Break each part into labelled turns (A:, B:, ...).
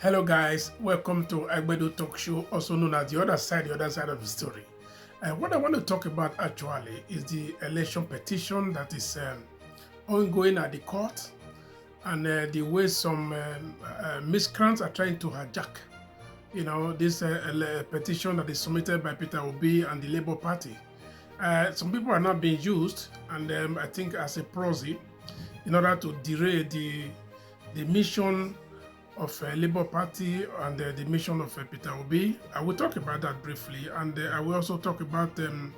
A: Hello guys, welcome to Agbedo Talk Show, also known as the other side of the story. What I want to talk about actually is the election petition that is ongoing at the court and the way some miscreants are trying to hijack, this petition that is submitted by Peter Obi and the Labour Party. Some people are not being used, and I think as a proxy, in order to derail the mission of Labour Party and the mission of Peter Obi. I will talk about that briefly, and I will also talk about the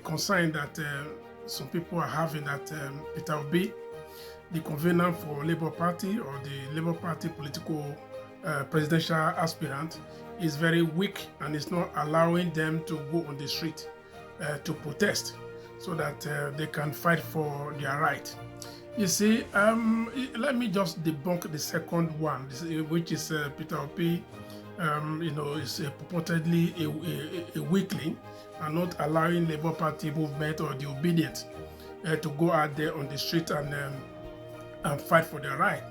A: concern that some people are having that Peter Obi, the convener for Labour Party or the Labour Party political presidential aspirant, is very weak and is not allowing them to go on the street to protest so that they can fight for their right. You see, let me just debunk the second one, which is Peter Obi, is purportedly a weakling and not allowing Labour Party movement or the Obidients to go out there on the street and fight for their right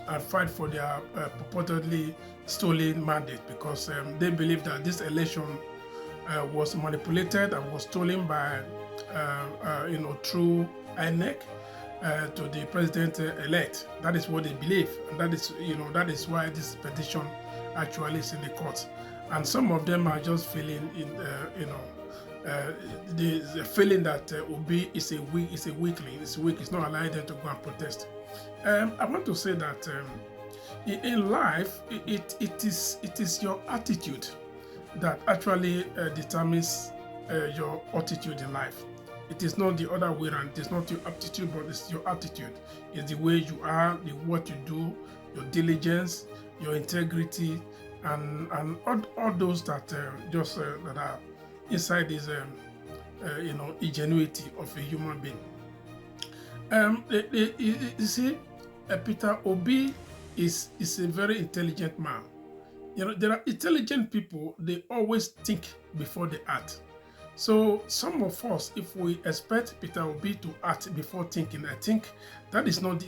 A: and fight for their purportedly stolen mandate, because they believe that this election was manipulated and was stolen by, through INEC. To the president-elect. That is what they believe, and that is why this petition actually is in the court. And some of them are just feeling, the feeling that Obi is a weakling. It's weak. It's not allowing them to go and protest. I want to say that in life, it is your attitude that actually determines your attitude in life. It is not the other way around. It is not your aptitude, but it's your attitude. It's the way you are, what you do, your diligence, your integrity, and all those that that are inside this ingenuity of a human being. You see, Peter Obi is a very intelligent man. There are intelligent people. They always think before they act. So some of us, if we expect Peter Obi to act before thinking, I think that is not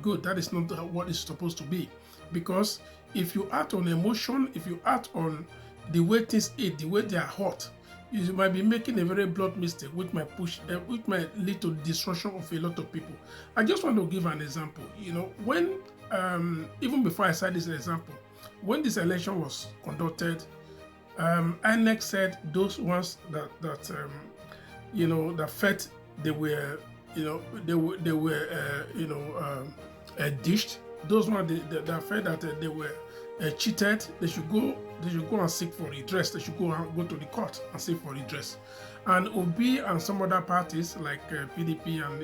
A: good. That is not what it's supposed to be. Because if you act on emotion, if you act on the way things is, the way they are hot, you might be making a very blunt mistake, which might lead to destruction of a lot of people. I just want to give an example. When even before I cite this example, when this election was conducted, INEC said those ones that felt they were dished. Those ones that felt that they were cheated. They should go and seek for redress. They should go to the court and seek for redress. And Obi and some other parties like PDP and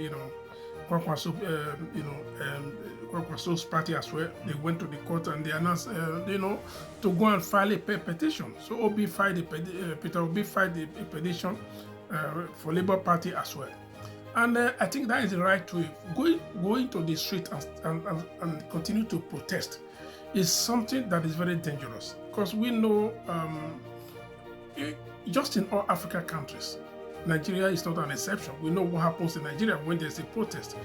A: Kwakwaso's party as well, they went to the court and they announced, to go and file a petition. So Peter Obi filed a petition for Labour Party as well. And I think that is the right way. Going to the street and continue to protest is something that is very dangerous, because we know just in all African countries, Nigeria is not an exception. We know what happens in Nigeria when there's a protest.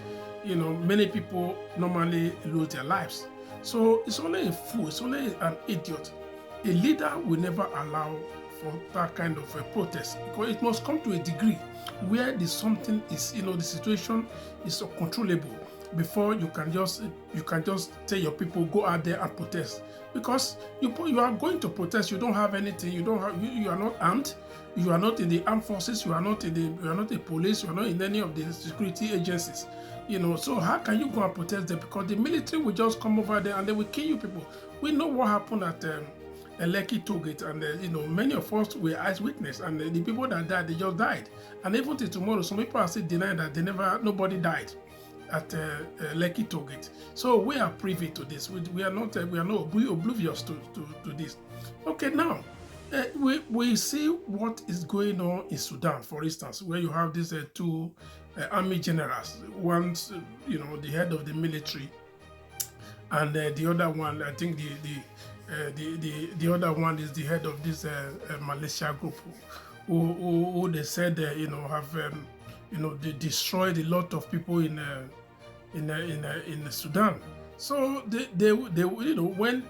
A: Many people normally lose their lives. So it's only a fool, it's only an idiot. A leader will never allow for that kind of a protest, because it must come to a degree where the something is, the situation is uncontrollable before you can just tell your people go out there and protest. Because you are going to protest, you don't have anything, you are not armed, you are not in the armed forces, you are not the police, you are not in any of the security agencies. So how can you go and protest them? Because the military will just come over there and they will kill you people. We know what happened at Lekki Tollgate, and many of us were eyewitness, and the people that died, they just died. And even till tomorrow, some people are still denying that nobody died at Lekki Tollgate. So we are privy to this. We are not oblivious to this. Okay, now we see what is going on in Sudan, for instance, where you have these two army generals. One's the head of the military, and the other one, I think the other one is the head of this militia group, who they said have they destroyed a lot of people in Sudan. So when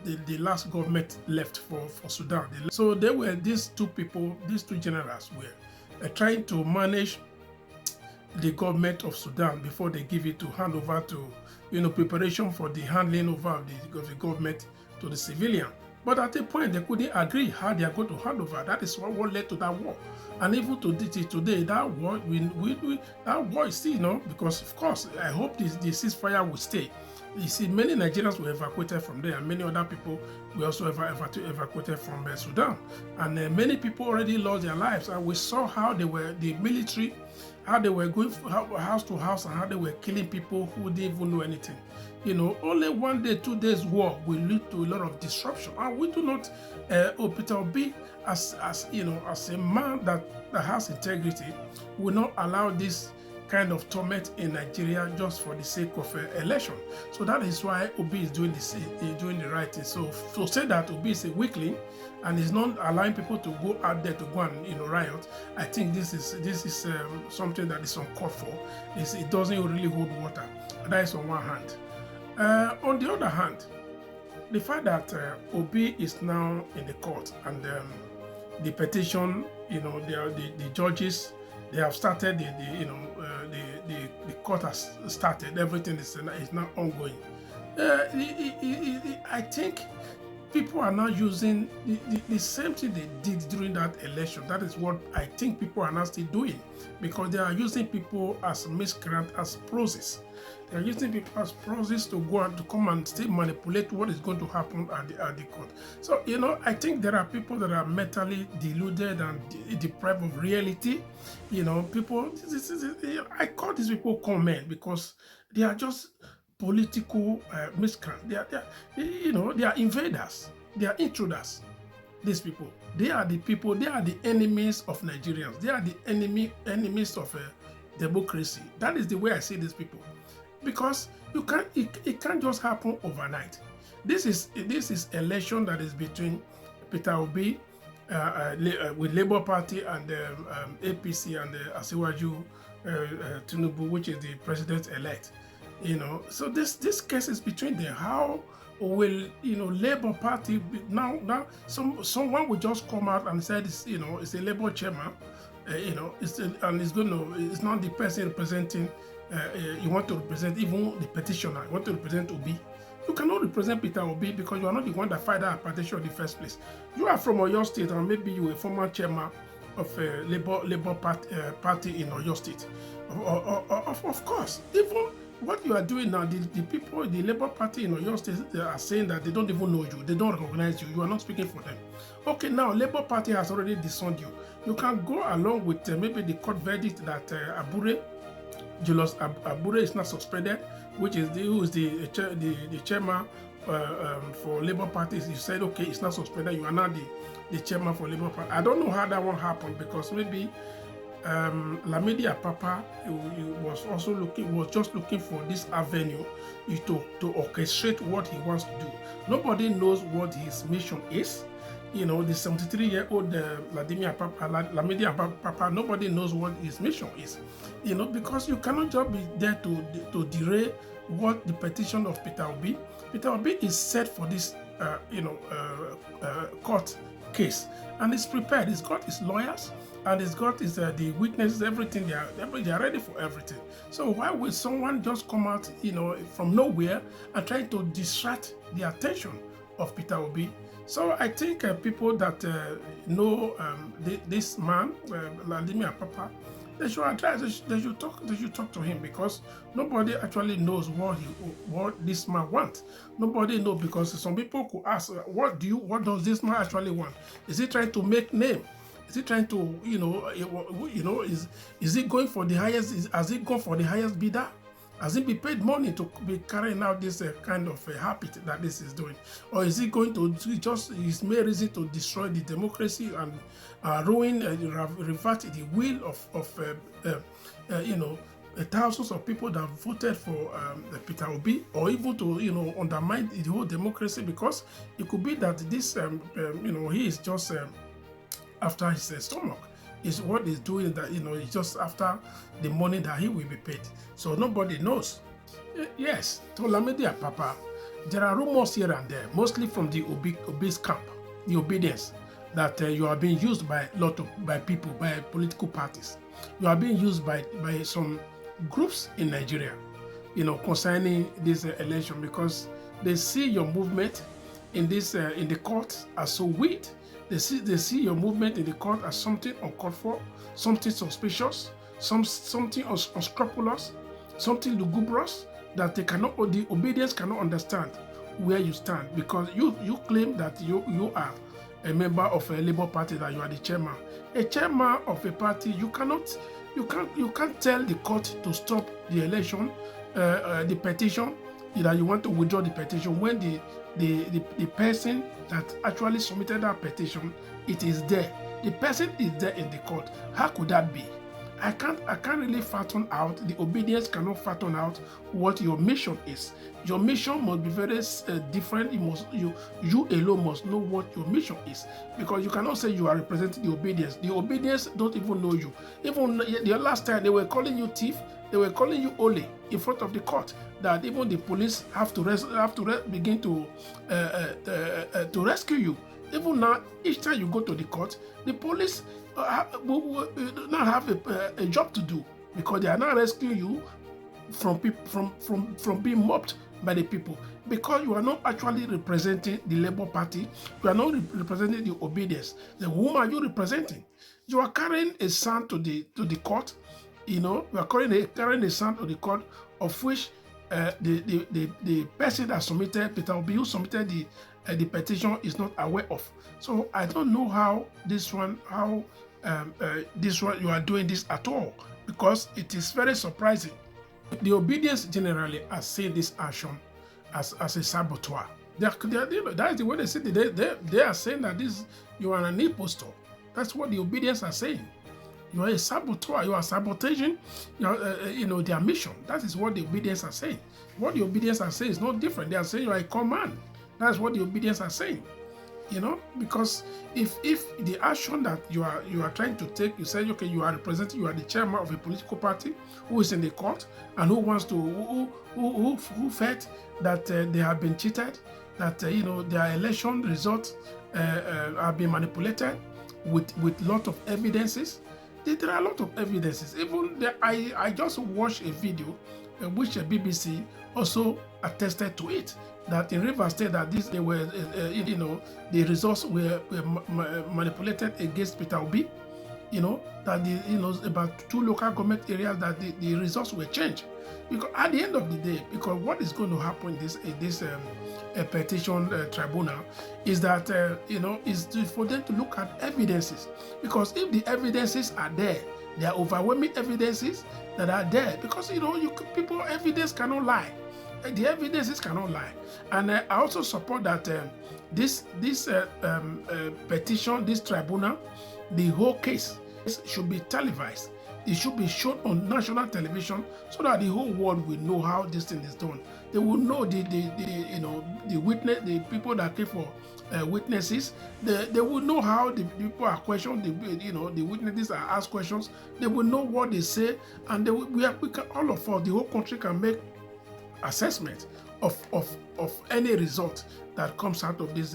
A: the last government left for Sudan, so they were these two people, these two generals were trying to manage the government of Sudan before they give it to hand over to, preparation for the handing over of the government to the civilian. But at a point, they couldn't agree how they are going to hand over. That is what led to that war. And even to today, that war, that war is still, because of course, I hope the ceasefire will stay. You see, many Nigerians were evacuated from there, and many other people were also evacuated from Sudan. And many people already lost their lives. And we saw how the military, how they were going house to house, and how they were killing people who didn't even know anything. Only 1 day, 2 days war will lead to a lot of disruption. And we do not, Peter Obi, as a man that has integrity, will not allow this kind of torment in Nigeria just for the sake of election. So that is why Obi is doing the right thing. So to say that Obi is a weakling and is not allowing people to go out there to go and riot, I think this is something that is uncalled for. It doesn't really hold water. That is on one hand. On the other hand, the fact that Obi is now in the court and the petition, the judges, they have started the court has started. Everything is now ongoing. I think people are now using the same thing they did during that election. That is what I think people are now still doing, because they are using people as miscreant, as proxies. They are using people as proxies to go and to come and still manipulate what is going to happen at the court. So I think there are people that are mentally deluded and deprived of reality. People. I call these people conmen because they are just political miscreants. They are invaders. They are intruders. These people, they are the people. They are the enemies of Nigerians. They are the enemies of democracy. That is the way I see these people, because it can't just happen overnight. This is election that is between Peter Obi with Labour Party and APC and Asiwaju Tinubu, which is the president-elect. So this case is between them. How will Labour Party now someone will just come out and say it's it's a Labour chairman, it's not the person representing. You want to represent even the petitioner. You want to represent Obi. You cannot represent Peter Obi because you are not the one that filed that petition in the first place. You are from Oyo State, and maybe you are a former chairman of Labour Party in Oyo State. Of course, even what you are doing now, the people, the Labour Party in Oyo State, they are saying that they don't even know you, they don't recognize you, you are not speaking for them. Okay, now Labour Party has already disowned you. You can go along with maybe the court verdict that Julius Abure is not suspended, which is the chairman for Labour Party. You said, okay, it's not suspended, you are not the chairman for Labour Party. I don't know how that one happened, because maybe Lamidi Apapa was just looking for this avenue to orchestrate what he wants to do. Nobody knows what his mission is. The 73-year-old Lamidi Apapa, nobody knows what his mission is. Because you cannot just be there to derail what the petition of Peter Obi. Peter Obi is set for this court case, and he's prepared. He's got his lawyers, and he's got his the witnesses, everything. They are ready for everything. So why would someone just come out from nowhere and try to distract the attention of Peter Obi? So I think people that know this man, Lamidi Apapa, they should address. They should talk to him, because nobody actually knows what this man wants. Nobody knows, because some people could ask, what does this man actually want? Is he trying to make name? Is he trying to is he going for the highest? Has he gone for the highest bidder? Has he been paid money to be carrying out this kind of habit that this is doing? Or is he going to just his main reason to destroy the democracy and ruin, revert the will of thousands of people that voted for Peter Obi, or even to undermine the whole democracy? Because it could be that this he is just after his stomach. Is what he's doing, that it's just after the money that he will be paid. So nobody knows. Yes, to Lamidi Apapa, there are rumors here and there, mostly from the Obi's camp, the obedience, that you are being used by by people, by political parties. You are being used by some groups in Nigeria, concerning this election, because they see your movement in the court as so weird. They see your movement in the court as something uncalled for, something suspicious, something unscrupulous, something lugubrious, that the obedience cannot understand where you stand, because you claim that you are a member of a Labour Party, that you are the chairman. A chairman of a party, you can't tell the court to stop the election, the petition, that you want to withdraw the petition, when the person that actually submitted that petition, it is there. The person is there in the court. How could that be? I can't really fathom out. The obedience cannot fathom out what your mission is. Your mission must be very different. You alone must know what your mission is, because you cannot say you are representing the obedience. The obedience don't even know you. Even the last time they were calling you thief, they were calling you Ole in front of the court. That even the police have to begin to rescue you. Even now, each time you go to the court, the police will not have a job to do, because they are not rescuing you from being mobbed by the people, because you are not actually representing the Labour Party. You are not representing the obedience. Then whom are you representing? You are carrying a sound to the court. You are carrying a sound to the court, of which the person that submitted, Peter Obi, who submitted the petition, is not aware of. So I don't know how this one you are doing this at all, because it is very surprising. The obedience generally are seeing this action as a saboteur. That is the way they say it. They are saying that you are an impostor. That's what the obedience are saying. You are a saboteur. You are sabotaging their mission. That is what the obedience are saying. What the obedience are saying is not different. They are saying you are a conman. That's what the obedience are saying. Because if the action that you are trying to take, you say, okay, you are the chairman of a political party who is in the court and who wants to who felt that they have been cheated, that their election results have been manipulated with lot of evidences. There are a lot of evidences. Even I just watched a video which the BBC also attested to it, that in Rivers State, that the results were manipulated against Peter Obi. That about 2 local government areas, that the results were changed. Because at the end of the day, because what is going to happen in this petition tribunal is that is for them to look at evidences. Because if the evidences are there are overwhelming evidences that are there. Because people, evidence cannot lie. The evidences cannot lie. And I also support that this petition, this tribunal, the whole case should be televised. It should be shown on national television, so that the whole world will know how this thing is done. They will know the witness, the people that came for witnesses. They will know how the people are questioned. The witnesses are asked questions. They will know what they say, and all of us, the whole country, can make assessment of any result that comes out of this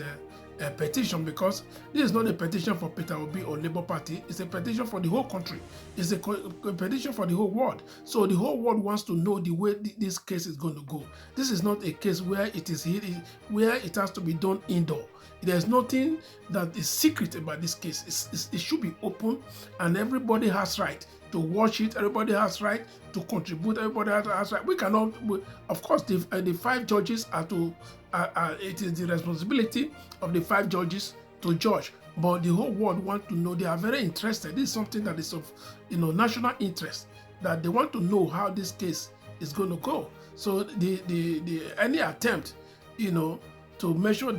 A: petition, because this is not a petition for Peter Obi or Labour Party. It's a petition for the whole country. It's a petition for the whole world. So the whole world wants to know the way this case is going to go. This is not a case where it has to be done indoor. There's nothing that is secret about this case. It should be open, and everybody has right to watch it. Everybody has right to contribute. Everybody has right. We cannot. Of course, the 5 judges are to. It is the responsibility of the 5 judges to judge. But the whole world want to know. They are very interested. This is something that is of national interest. That they want to know how this case is going to go. So any attempt, to measure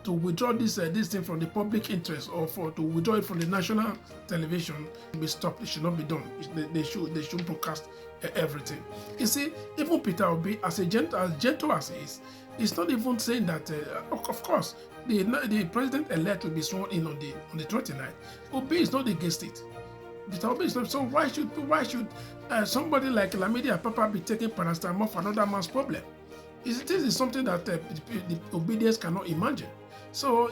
A: to withdraw this thing from the public interest, or to withdraw it from the national television, be stopped. It should not be done. They should broadcast everything. You see, even Peter Obi, as gentle as he is, it's not even saying that. Of course, the president-elect will be sworn in on the 29th. Obi is not against it. Vitamin Obi is not. So why should somebody like Lamidi Apapa be taking paracetamol for another man's problem? This is something that the obedience cannot imagine. So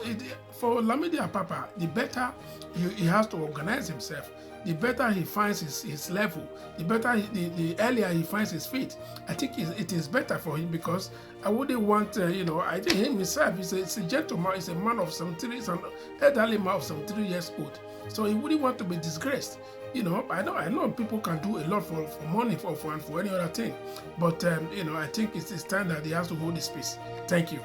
A: for Lamidi Apapa, the better he has to organize himself, the better he finds his level, the better the earlier he finds his feet. I think it is better for him, because I wouldn't want, I think him himself is a gentleman, is a man of 73, is an elderly man of 73 years old. So he wouldn't want to be disgraced. I know people can do a lot for money, for any other thing. But, I think it's time that he has to hold his peace. Thank you.